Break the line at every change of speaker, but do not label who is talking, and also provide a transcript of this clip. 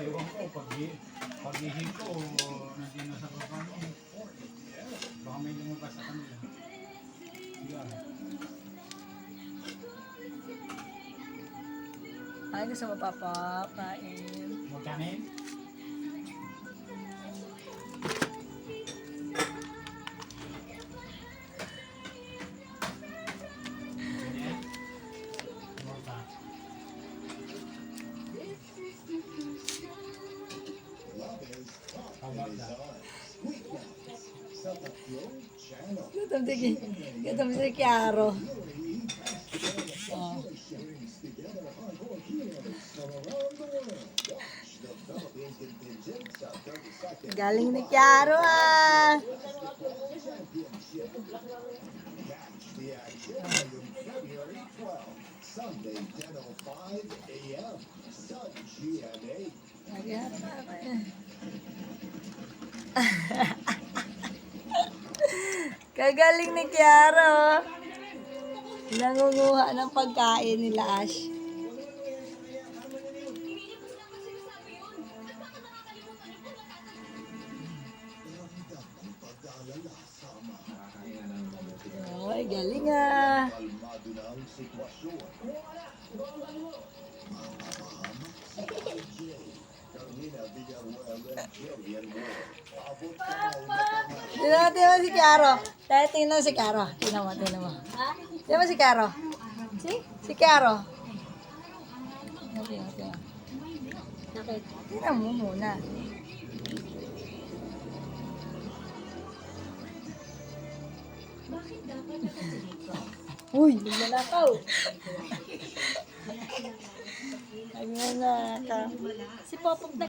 ewan ko, pag-ihing ko, nandiyan na sa baba noon. Baka may lumabas sa kanila. Yan.
Ay, gusto mo papapain.
Magkanin? Ganyan? Morta. Tawag na.
Gutom si Kiaro. Oh. Galing ni Kiaro ah.
Sunday, 10:05 a.m. Sun GMA.
Kagaling ni Kiaro. Nangunguha ng pagkain nila Ash. Ay, galing ah.
Kalmado na ang sitwasyon. Carmina Villaruel and Jerry and Moore. Abot ka
Tingnan mo si Kiaro. Tayo tingnan mo si Kiaro. Tingnan mo. Tingnan mo si Kiaro. Si Kiaro. Tingnan. Tingnan mo muna. Uy, lumalakaw. Ay, nanakaw. Si Popop na